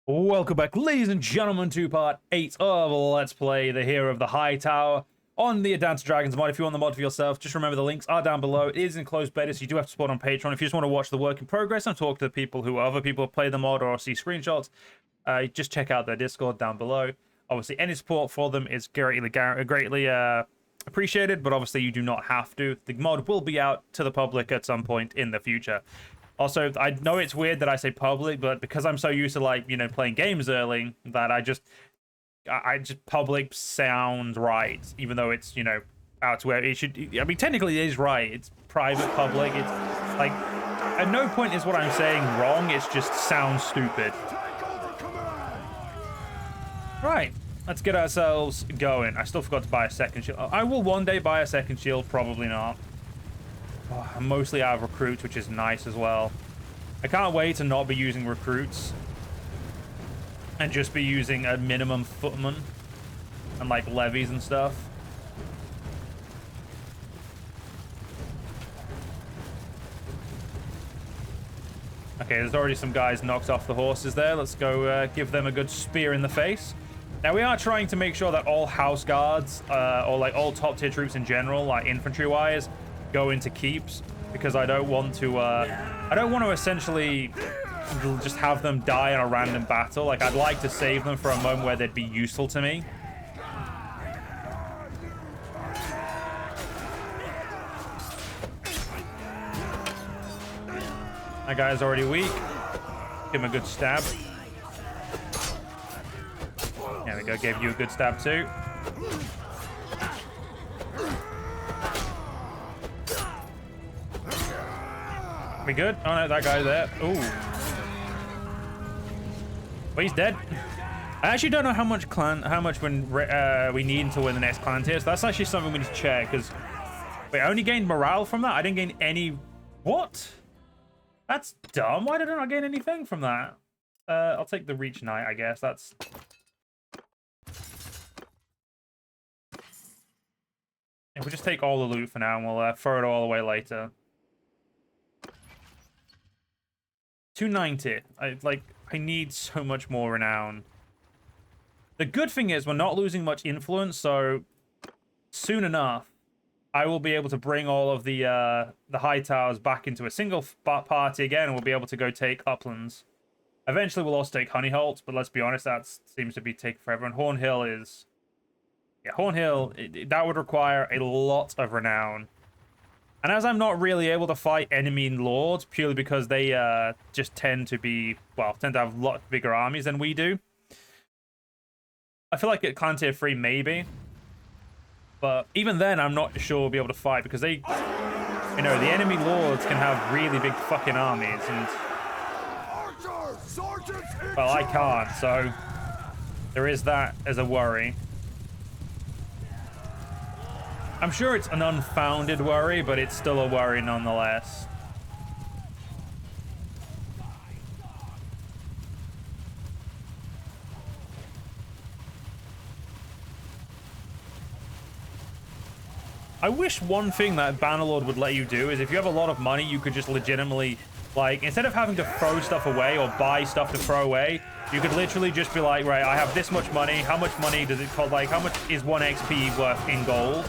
Welcome back, ladies and gentlemen, to part 8 of Let's Play the Hero of the Hightower on the Advanced Dragons mod. If you want the mod for yourself, just remember the links are down below. It is in closed beta, so you do have to support on Patreon. If you just want to watch the work in progress and talk to the people other people have played the mod or see screenshots, just check out their Discord down below. Obviously, any support for them is greatly appreciated, but obviously you do not have to. The mod will be out to the public at some point in the future. Also, I know it's weird that I say public, but because I'm so used to, like, you know, playing games early, that I just public sounds right, even though it's, you know, out to where it should. I mean, technically it is right. It's private public. It's like, at no point is what I'm saying wrong. It's just sounds stupid. Right, let's get ourselves going. I still forgot to buy a second shield. I will one day buy a second shield, probably not. Oh, I'm mostly out of recruits, which is nice as well. I can't wait to not be using recruits and just be using a minimum footman and like levies and stuff. Okay, there's already some guys knocked off the horses there. Let's go give them a good spear in the face. Now, we are trying to make sure that all house guards or like all top tier troops in general, like infantry wise, go into keeps, because I don't want to essentially just have them die in a random battle. Like, I'd like to save them for a moment where they'd be useful to me. That guy's already weak. Give him a good stab. There we go, gave you a good stab too. We good? Oh no, that guy there. Ooh. Well, he's dead. I actually don't know how much we need to win the next clan tier, so that's actually something we need to check, because wait, I only gained morale from that? I didn't gain any. What? That's dumb. Why did I not gain anything from that? I'll take the Reach Knight, I guess. That's... If we just take all the loot for now, and we'll throw it all away later. 290. I need so much more renown. The good thing is we're not losing much influence, so soon enough I will be able to bring all of the Hightowers back into a single party again, and we'll be able to go take Uplands. Eventually we'll also take Honeyholt, but let's be honest, that seems to be taking forever. And Hornhill is... Yeah, Hornhill, that would require a lot of renown. And as I'm not really able to fight enemy lords, purely because they just tend to have a lot bigger armies than we do. I feel like at Clan Tier 3, maybe. But even then, I'm not sure we'll be able to fight, because they, you know, the enemy lords can have really big fucking armies, and... Well, I can't, so there is that as a worry. I'm sure it's an unfounded worry, but it's still a worry nonetheless. I wish one thing that Bannerlord would let you do is if you have a lot of money, you could just legitimately, like, instead of having to throw stuff away or buy stuff to throw away, you could literally just be like, right, I have this much money. How much money does it cost? Like, how much is 1 XP worth in gold?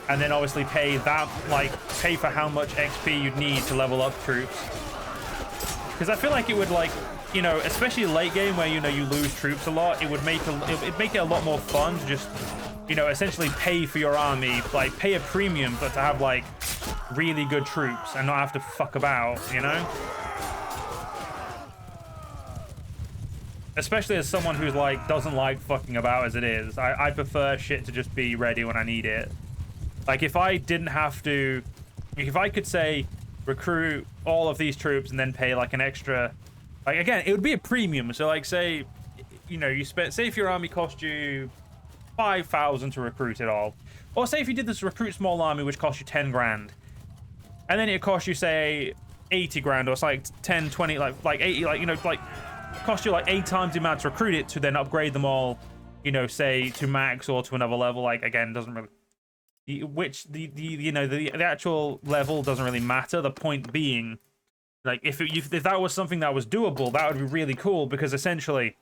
And then obviously pay for how much XP you'd need to level up troops. Because I feel like it would, like, you know, especially late game where, you know, you lose troops a lot, it'd make it a lot more fun to just, you know, essentially pay for your army, like pay a premium, but to have like really good troops and not have to fuck about, you know? Especially as someone who's like doesn't like fucking about as it is. I prefer shit to just be ready when I need it. Like, if I didn't have to... If I could, say, recruit all of these troops and then pay, like, an extra... Like, again, it would be a premium. So, like, say, you know, you spent... Say if your army cost you 5,000 to recruit it all. Or say if you did this recruit small army, which cost you 10 grand. And then it cost you, say, 80 grand. Or it's like 10, 20, like 80, like, you know, like... Cost you, like, 8 times the amount to recruit it to then upgrade them all, you know, say, to max or to another level. Like, again, doesn't really... The actual level doesn't really matter. The point being, like, if that was something that was doable, that would be really cool, because essentially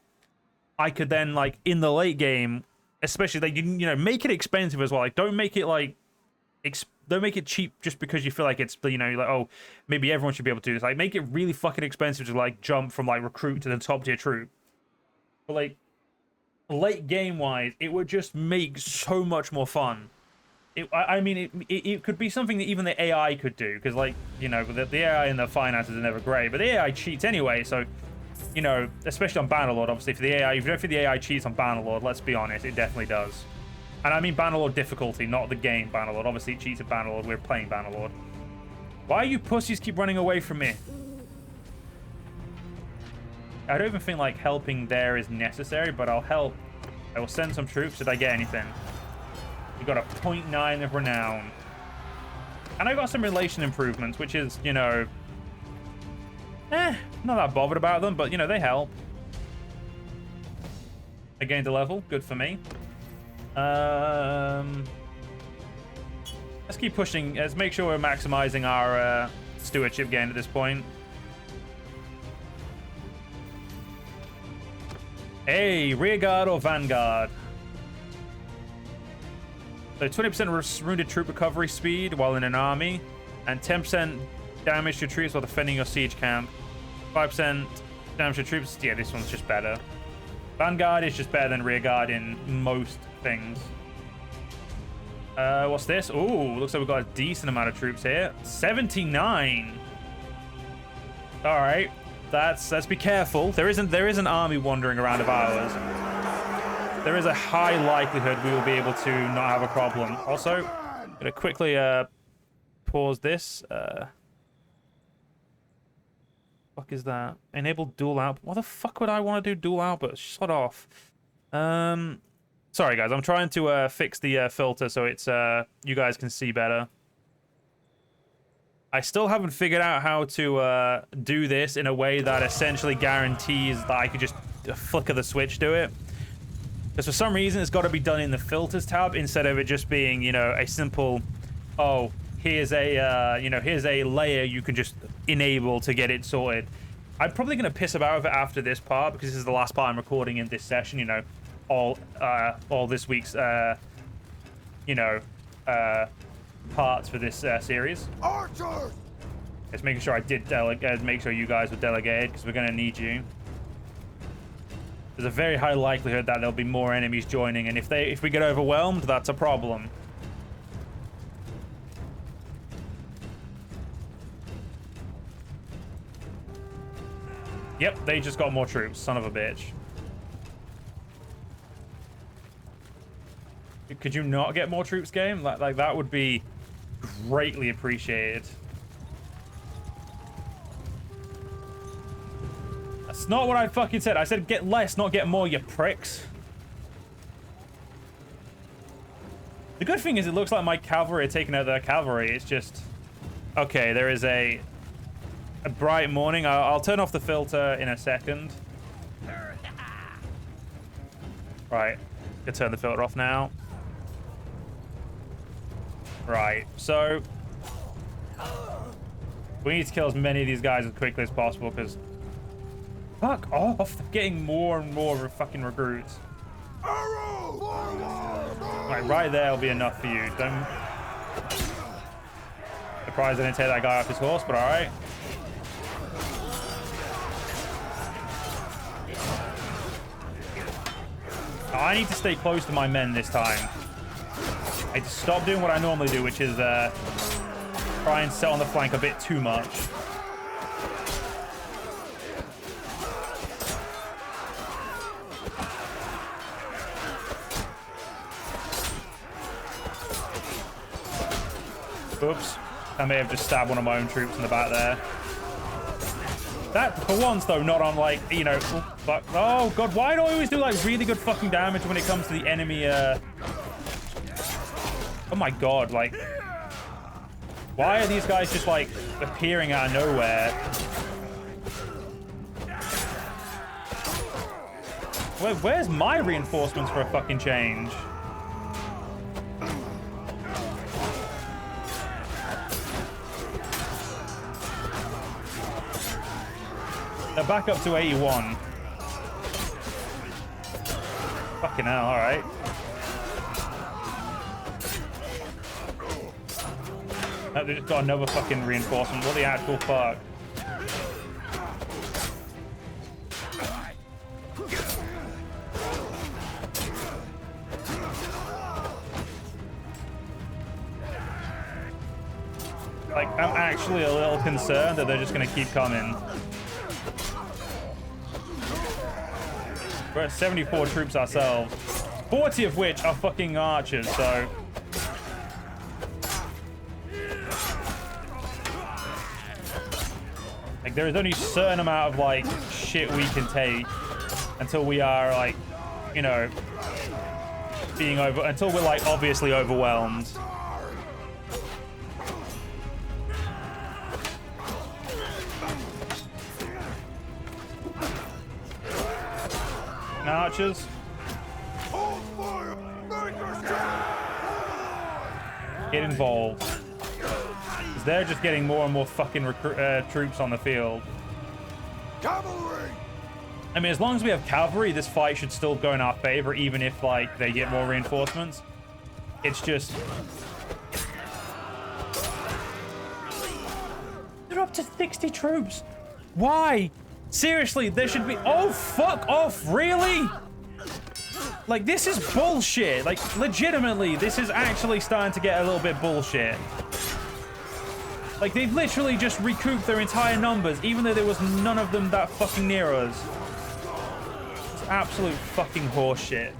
I could then, like, in the late game, especially, like, you know, make it expensive as well. Like, don't make it, like, don't make it cheap just because you feel like it's, you know, like, oh, maybe everyone should be able to do this. Like, make it really fucking expensive to, like, jump from, like, recruit to the top tier troop. But, like, late game wise, it would just make so much more fun. I mean, it could be something that even the AI could do, because, like, you know, the AI and the finances are never great, but the AI cheats anyway, so, you know, especially on Bannerlord, obviously, for the AI, if you don't think the AI cheats on Bannerlord, let's be honest, it definitely does. And I mean Bannerlord difficulty, not the game Bannerlord. Obviously, it cheats at Bannerlord, we're playing Bannerlord. Why you pussies keep running away from me? I don't even think, like, helping there is necessary, but I'll help. I will send some troops if I get anything. We got a 0.9 of renown. And I got some relation improvements, which is, you know, not that bothered about them, but, you know, they help. I gained a level. Good for me. Let's keep pushing. Let's make sure we're maximizing our stewardship gain at this point. Hey, rearguard or vanguard? So 20% wounded troop recovery speed while in an army, and 10% damage to troops while defending your siege camp. 5% damage to troops. Yeah, this one's just better. Vanguard is just better than rearguard in most things. What's this? Ooh, looks like we've got a decent amount of troops here. 79. All right, let's be careful. There isn't an army wandering around of ours. There is a high likelihood we will be able to not have a problem. Also, gonna quickly pause this. Fuck is that? Enable dual output. What the fuck would I want to do dual output? Shut off. Sorry guys, I'm trying to fix the filter so it's you guys can see better. I still haven't figured out how to do this in a way that essentially guarantees that I could just flicker the switch to it. Because for some reason, it's got to be done in the filters tab instead of it just being, you know, a simple, oh, here's a, you know, here's a layer you can just enable to get it sorted. I'm probably going to piss about with it after this part because this is the last part I'm recording in this session, you know, all this week's, you know, parts for this series. Archers! Just making sure I did delegate, make sure you guys were delegated because we're going to need you. There's a very high likelihood that there'll be more enemies joining, and if we get overwhelmed, that's a problem. Yep, they just got more troops, son of a bitch. Could you not get more troops, game? Like that would be greatly appreciated. That's not what I fucking said. I said get less, not get more, you pricks. The good thing is it looks like my cavalry are taking out their cavalry. It's just... Okay, there is a bright morning. I'll turn off the filter in a second. Right. Can turn the filter off now. Right. So... we need to kill as many of these guys as quickly as possible because... Fuck off! They're getting more and more fucking recruits. Right there will be enough for you. Don't... Surprised I didn't take that guy off his horse, but alright. I need to stay close to my men this time. I need to stop doing what I normally do, which is try and set on the flank a bit too much. Oops. I may have just stabbed one of my own troops in the back there. That, for once, though, not on, like, you know... Oh, fuck. Oh, God, why do I always do, like, really good fucking damage when it comes to the enemy, Oh, my God, like... Why are these guys just, like, appearing out of nowhere? Where's my reinforcements for a fucking change? They're back up to 81. Fucking hell, alright. Oh, they just got another fucking reinforcement. What the actual fuck? Like, I'm actually a little concerned that they're just gonna keep coming. We're at 74 troops ourselves, 40 of which are fucking archers, so... Like, there is only a certain amount of, like, shit we can take until we are, like, you know, being over... Until we're, like, obviously overwhelmed. Archers. Get involved. 'Cause they're just getting more and more fucking troops on the field. Cavalry. I mean, as long as we have cavalry, this fight should still go in our favor, even if, like, they get more reinforcements. It's just... They're up to 60 troops. Why? Seriously, there should be... Oh, fuck off. Really? Like, this is bullshit. Like, legitimately, this is actually starting to get a little bit bullshit. Like, they've literally just recouped their entire numbers, even though there was none of them that fucking near us. It's absolute fucking horseshit.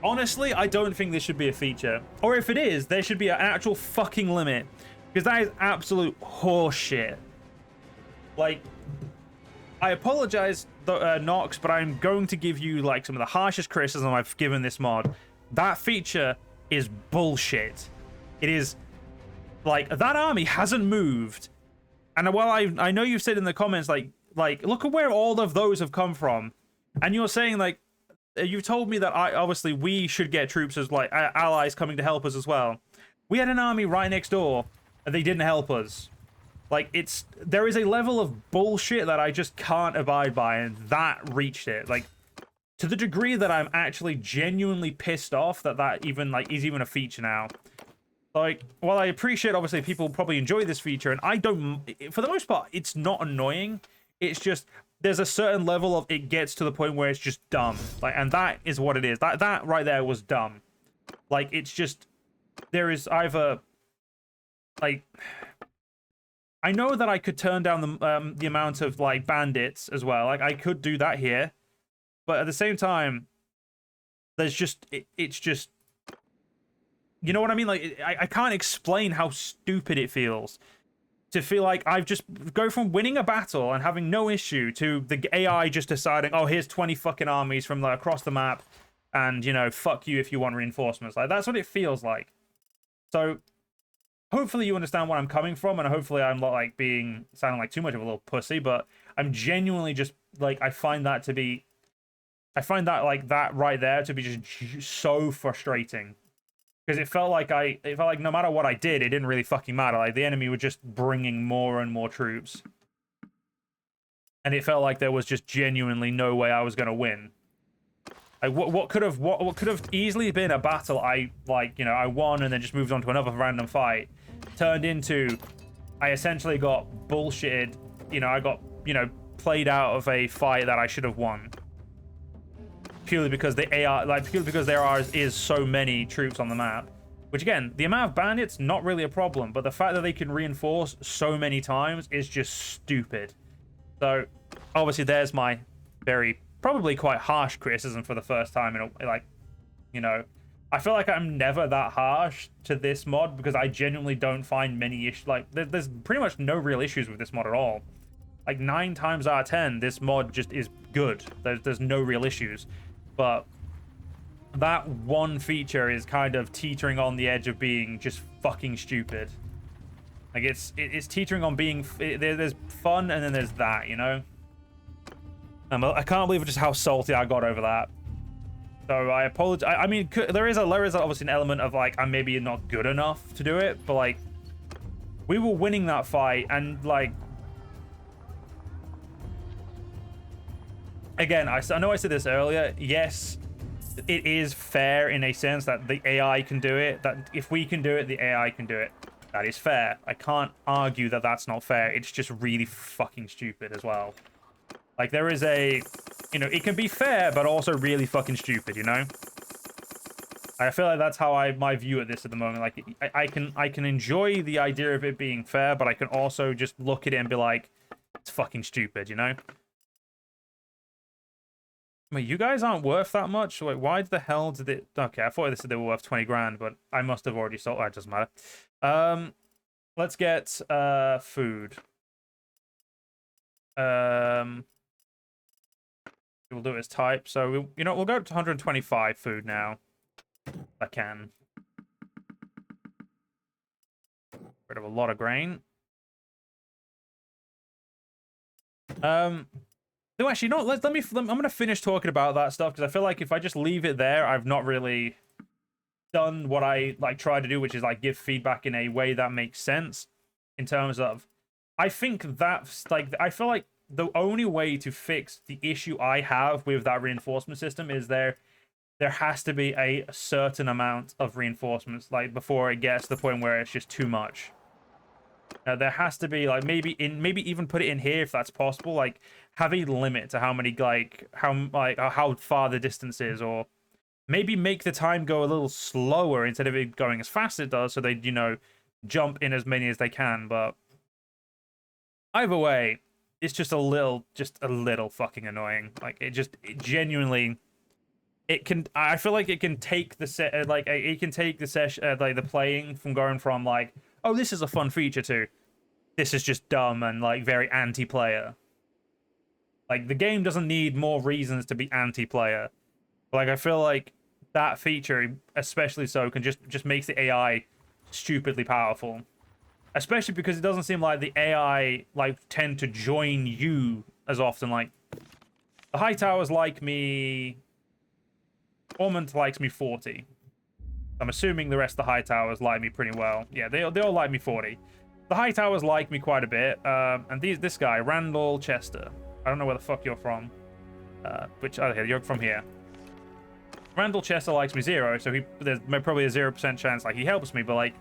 Honestly, I don't think this should be a feature. Or if it is, there should be an actual fucking limit. Because that is absolute horseshit. Like... I apologize, Nox, but I'm going to give you, like, some of the harshest criticism I've given this mod. That feature is bullshit. It is, like, that army hasn't moved. And while I know you've said in the comments, like, look at where all of those have come from. And you're saying, like, you've told me that obviously we should get troops as, like, allies coming to help us as well. We had an army right next door, and they didn't help us. Like, there is a level of bullshit that I just can't abide by, and that reached it. Like, to the degree that I'm actually genuinely pissed off that even, like, is even a feature now. Like, while I appreciate, obviously, people probably enjoy this feature, and I don't, for the most part, it's not annoying. It's just, there's a certain level of, it gets to the point where it's just dumb. Like, and that is what it is. That right there was dumb. Like, it's just, there is either, like... I know that I could turn down the amount of, like, bandits as well. Like, I could do that here. But at the same time, there's just... It's just... You know what I mean? Like, I can't explain how stupid it feels. To feel like I've just... Go from winning a battle and having no issue to the AI just deciding, oh, here's 20 fucking armies from, like, across the map. And, you know, fuck you if you want reinforcements. Like, that's what it feels like. So... Hopefully you understand where I'm coming from, and hopefully I'm not, like, sounding like too much of a little pussy, but I'm genuinely just, like, I find that, like, that right there to be just so frustrating. Because it felt like no matter what I did, it didn't really fucking matter. Like, the enemy were just bringing more and more troops. And it felt like there was just genuinely no way I was going to win. Like, what could have easily been a battle I won and then just moved on to another random fight, turned into I essentially got bullshitted. You know, I got, you know, played out of a fight that I should have won. Purely because there is so many troops on the map. Which, again, the amount of bandits, not really a problem, but the fact that they can reinforce so many times is just stupid. So, obviously, there's my very... probably quite harsh criticism for the first time in a, like, you know, I feel like I'm never that harsh to this mod because I genuinely don't find many issues. Like, there's pretty much no real issues with this mod at all. Like, 9 times out of 10, this mod just is good. There's no real issues. But that one feature is kind of teetering on the edge of being just fucking stupid. Like, it's teetering on being... There's fun, and then there's that, you know? I can't believe just how salty I got over that. So I apologize. I mean, there is obviously an element of, like, I'm maybe not good enough to do it, but, like, we were winning that fight, and, like, again, I know I said this earlier. Yes, it is fair in a sense that the AI can do it. That if we can do it, the AI can do it. That is fair. I can't argue that that's not fair. It's just really fucking stupid as well. Like, there is a... You know, it can be fair, but also really fucking stupid, you know? I feel like that's how my view at this at the moment. Like, I can enjoy the idea of it being fair, but I can also just look at it and be like, it's fucking stupid, you know? Wait, you guys aren't worth that much? Wait, why the hell did it... Okay, I thought they said they were worth 20 grand, but I must have already sold... That doesn't matter. Let's get food. We'll do it as type. So, you know, we'll go to 125 food now. If I can. Rid of a lot of grain. No, actually, no. I'm gonna finish talking about that stuff because I feel like if I just leave it there, I've not really done what I try to do, which is give feedback in a way that makes sense. In terms of, I think that's I feel like the only way to fix the issue I have with that reinforcement system is there has to be a certain amount of reinforcements before it gets to the point where it's just too much. There has to be maybe even put it in here if that's possible. Have a limit to how many how far the distance is, or maybe make the time go a little slower instead of it going as fast as it does, so they jump in as many as they can. But either way, it's just a little fucking annoying. It genuinely. It can. I feel like it can take the it can take the session the playing from going from oh, this is a fun feature to this is just dumb and very anti-player. The game doesn't need more reasons to be anti-player. I feel like that feature, especially so, can just makes the AI stupidly powerful. Especially because it doesn't seem like the AI tend to join you as often. The Hightowers like me. Ormond likes me 40. I'm assuming the rest of the Hightowers like me pretty well. Yeah, they all like me 40. The Hightowers like me quite a bit. And this guy, Randall Chester. I don't know where the fuck you're from. You're from here. Randall Chester likes me 0, so there's probably a 0% chance he helps me, but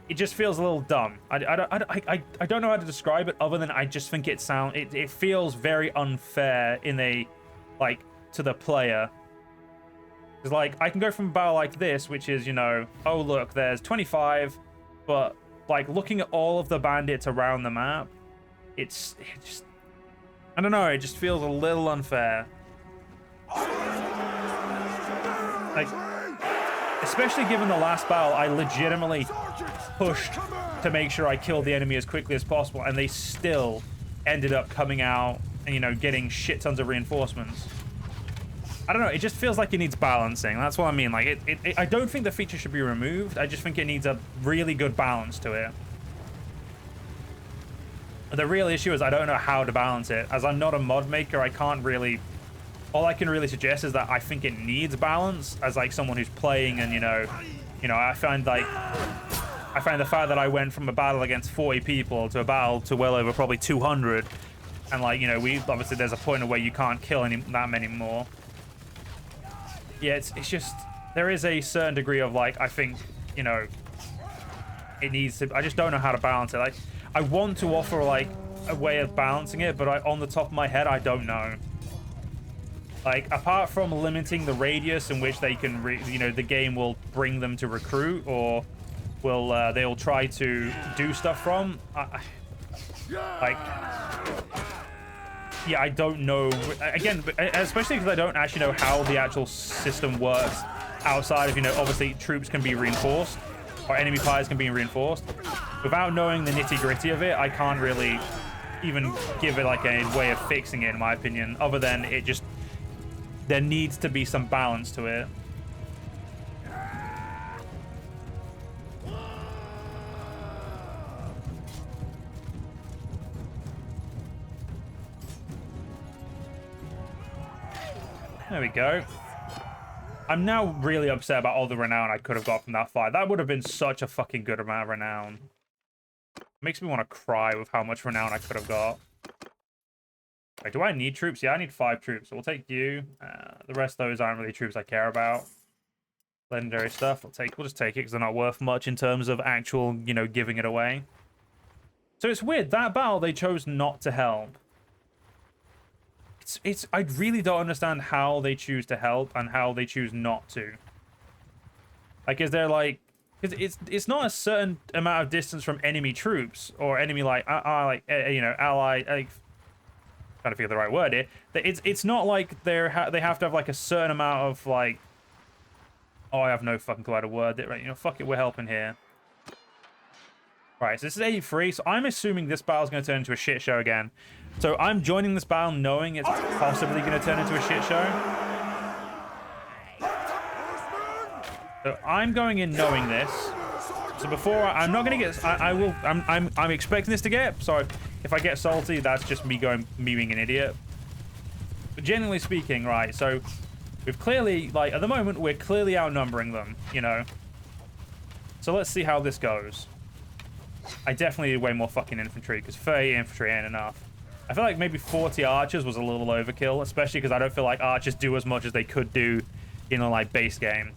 it just feels a little dumb. I don't know how to describe it other than I just think it feels very unfair in a to the player. Because I can go from a battle like this, which is, oh look, there's 25, but looking at all of the bandits around the map, it just I don't know, it just feels a little unfair. Especially given the last battle, I legitimately pushed to make sure I killed the enemy as quickly as possible, and they still ended up coming out and, getting shit tons of reinforcements. I don't know, it just feels like it needs balancing. That's what I mean. I don't think the feature should be removed. I just think it needs a really good balance to it. The real issue is I don't know how to balance it. As I'm not a mod maker, I can't really... All I can really suggest is that I think it needs balance as someone who's playing, and I find the fact that I went from a battle against 40 people to a battle to well over probably 200, and we obviously there's a point where you can't kill that many more. Yeah, it's just there is a certain degree of I think it needs to. I just don't know how to balance it. I want to offer a way of balancing it, but on the top of my head, I don't know. Apart from limiting the radius in which they can, the game will bring them to recruit, or they'll try to do stuff from. Yeah, I don't know. Again, especially because I don't actually know how the actual system works outside of, obviously troops can be reinforced, or enemy players can be reinforced. Without knowing the nitty-gritty of it, I can't really even give it a way of fixing it, in my opinion, other than there needs to be some balance to it. There we go. I'm now really upset about all the renown I could have got from that fight. That would have been such a fucking good amount of renown. It makes me want to cry with how much renown I could have got. Wait, do I need troops? Yeah, I need 5 troops. So we'll take you. The rest of those aren't really troops I care about. Legendary stuff. We'll just take it because they're not worth much in terms of actual, you know, giving it away. So it's weird. That battle, they chose not to help. I really don't understand how they choose to help and how they choose not to. Like, is there like... Because it's not a certain amount of distance from enemy troops or enemy, like, you know, ally... Like, trying to figure the right word here. It's not like they have to have, like, a certain amount of, like... Oh, I have no fucking clue how to word it. Right, you know, fuck it, we're helping here. Right, so this is 83, so I'm assuming this battle's going to turn into a shit show again. So I'm joining this battle knowing it's possibly going to turn into a shit show. So I'm going in knowing this. So before I'm not going to get, I'm expecting this to get. So if I get salty, that's just me being an idiot. But generally speaking, right? So we've clearly, like at the moment, we're clearly outnumbering them. You know. So let's see how this goes. I definitely need way more fucking infantry because 30 infantry ain't enough. I feel like maybe 40 archers was a little overkill, especially because I don't feel like archers do as much as they could do in a like base game.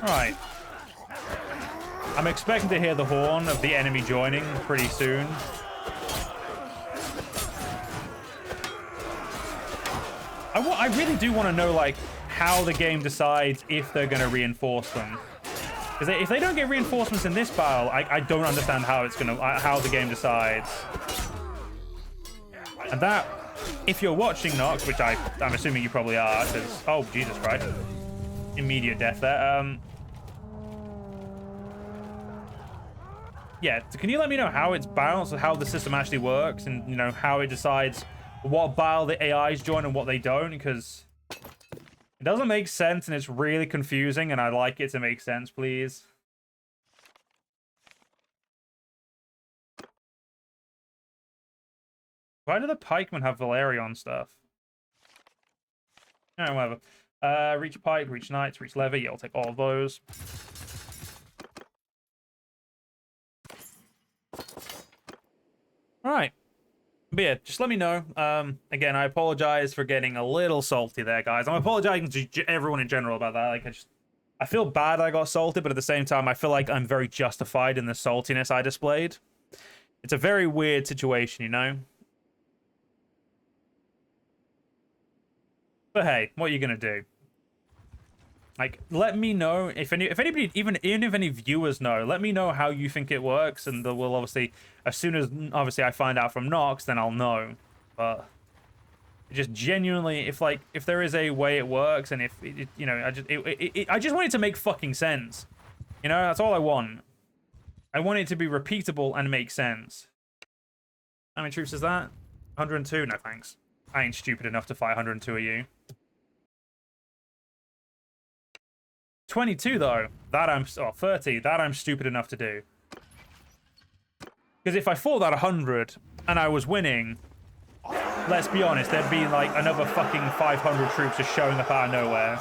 All right. I'm expecting to hear the horn of the enemy joining pretty soon. I really do want to know, like, how the game decides if they're going to reinforce them. Because if they don't get reinforcements in this battle, I don't understand how it's going to, how the game decides. And that, if you're watching Nox, which I'm assuming you probably are, because, oh, Jesus Christ. Immediate death there. Yeah, can you let me know how it's balanced, how the system actually works, and, you know, how it decides what battle the AIs join and what they don't? Because it doesn't make sense, and it's really confusing, and I'd like it to make sense, please. Why do the pikemen have Valerion stuff? Alright, whatever. Reach pike, reach knights, reach levy. Yeah, I'll take all of those. All right. But yeah, just let me know. Again, I apologize for getting a little salty there, guys. I'm apologizing to everyone in general about that. Like, I feel bad I got salty, but at the same time, I feel like I'm very justified in the saltiness I displayed. It's a very weird situation, you know? But hey, what are you gonna do? Like, let me know if anybody, even if any viewers know, let me know how you think it works, and we'll obviously, as soon as obviously I find out from Nox, then I'll know. But just genuinely, if there is a way it works, and if it, you know, I just want it to make fucking sense. You know, that's all I want. I want it to be repeatable and make sense. How many troops is that? 102? No thanks. I ain't stupid enough to fight 102 of you. 22 though, that I'm 30, that I'm stupid enough to do. Because if I fought that 100 and I was winning, let's be honest, there'd be like another fucking 500 troops just showing up out of nowhere.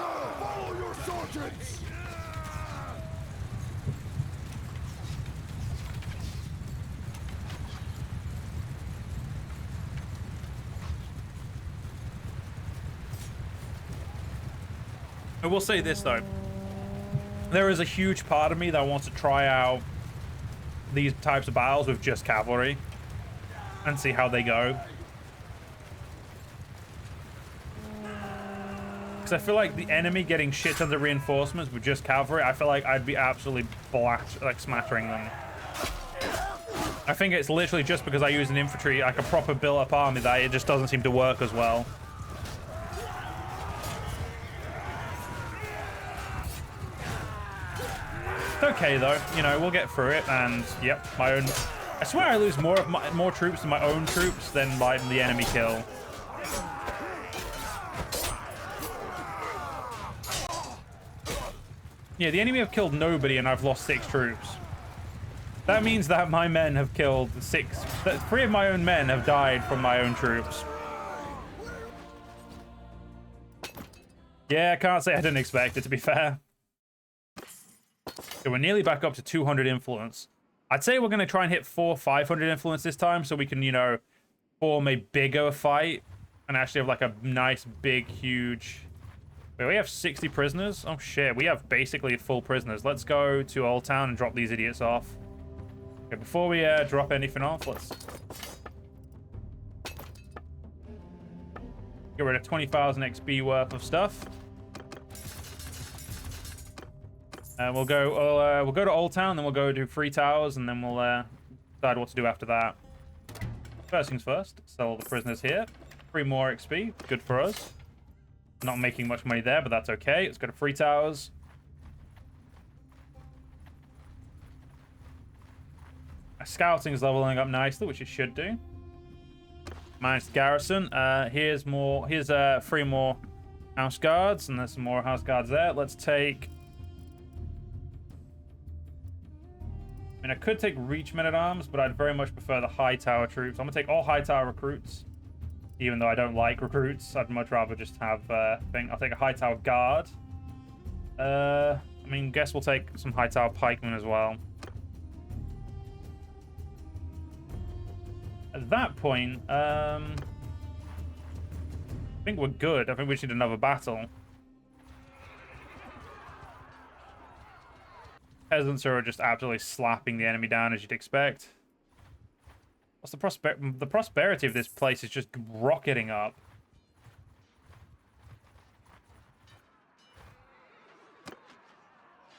I will say this though. There is a huge part of me that wants to try out these types of battles with just cavalry and see how they go. Because I feel like the enemy getting shit tons of reinforcements with just cavalry, I feel like I'd be absolutely smattering them. I think it's literally just because I use an infantry, like a proper built-up army, that it just doesn't seem to work as well. Okay though, you know, we'll get through it, and yep, my own. I swear I lose more troops to my own troops than like the enemy kill. Yeah, the enemy have killed nobody, and I've lost 6 troops. That means that my men have killed three of my own men have died from my own troops. Yeah, I can't say I didn't expect it, to be fair. So we're nearly back up to 200 influence. I'd say we're going to try and hit 500 influence this time so we can, you know, form a bigger fight and actually have like a nice, big, huge... Wait, we have 60 prisoners? Oh, shit. We have basically full prisoners. Let's go to Old Town and drop these idiots off. Okay, before we drop anything off, let's... get rid of 20,000 XP worth of stuff. We'll go to Old Town, then we'll go to Free Towers, and then we'll decide what to do after that. First things first, sell the prisoners here. 3 more XP, good for us. Not making much money there, but that's okay. Let's go to Free Towers. Scouting is leveling up nicely, which it should do. Managed garrison. Here's 3 more house guards, and there's some more house guards there. Let's take... I mean, I could take Reach Men-at-Arms, but I'd very much prefer the Hightower troops. I'm gonna take all Hightower recruits. Even though I don't like recruits, I'd much rather just have I'll take a Hightower guard. I mean, guess we'll take some Hightower pikemen as well. At that point, I think we're good. I think we just need another battle. Peasants are just absolutely slapping the enemy down, as you'd expect. What's the prosperity of this place is just rocketing up.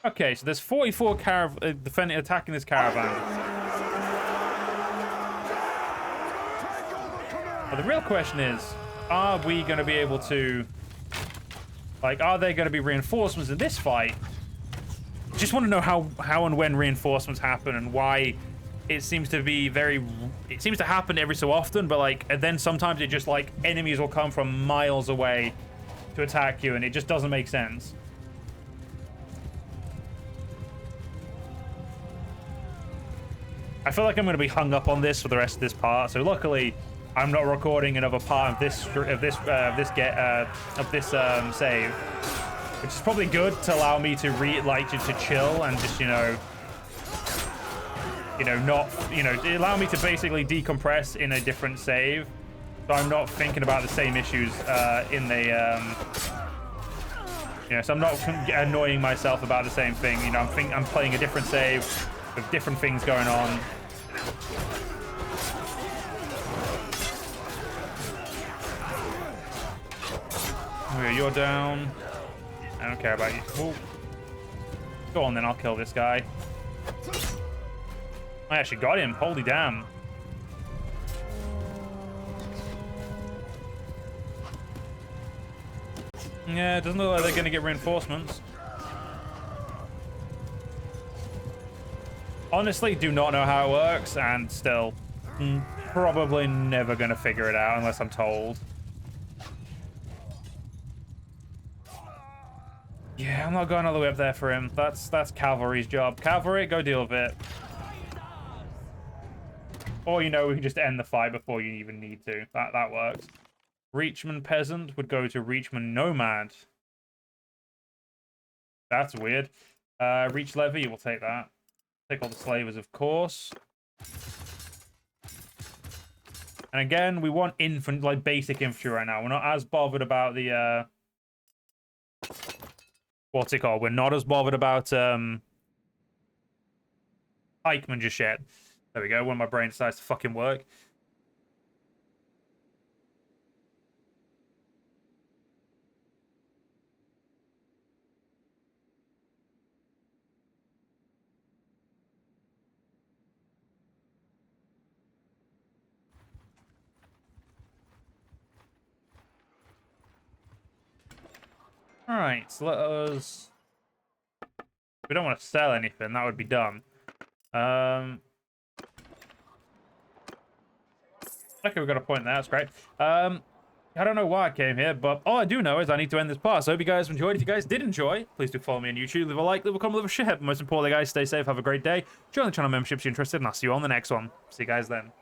Okay, so there's 44 attacking this caravan. But the real question is, are we going to be able to... Like, are there going to be reinforcements in this fight? Just want to know how and when reinforcements happen and why it seems to be it seems to happen every so often, but like, and then sometimes it just like enemies will come from miles away to attack you and it just doesn't make sense. I feel like I'm going to be hung up on this for the rest of this part, so luckily I'm not recording another part of this save, which is probably good to allow me to to chill and just allow me to basically decompress in a different save, so I'm not thinking about the same issues in the so I'm not annoying myself about the same thing. I'm playing a different save with different things going on. Okay, you're down. I don't care about you. Ooh. Go on then, I'll kill this guy. I actually got him. Holy damn. Yeah, it doesn't look like they're going to get reinforcements. Honestly, do not know how it works, and still probably never going to figure it out unless I'm told. Yeah, I'm not going all the way up there for him. That's cavalry's job. Cavalry, go deal with it. Or, we can just end the fight before you even need to. That works. Reachman Peasant would go to Reachman Nomad. That's weird. Reach Levy, we'll take that. Take all the slavers, of course. And again, we want basic infantry right now. We're not as bothered about the... what's it called? We're not as bothered about pikemen just yet. There we go, when my brain decides to fucking work. Alright, so let us... We don't want to sell anything, that would be dumb. Okay, we've got a point there, that's great. I don't know why I came here, but all I do know is I need to end this part. So I hope you guys enjoyed. If you guys did enjoy, please do follow me on YouTube. Leave a like, leave a comment, leave a share. But most importantly, guys, stay safe. Have a great day. Join the channel membership if you're interested, and I'll see you on the next one. See you guys then.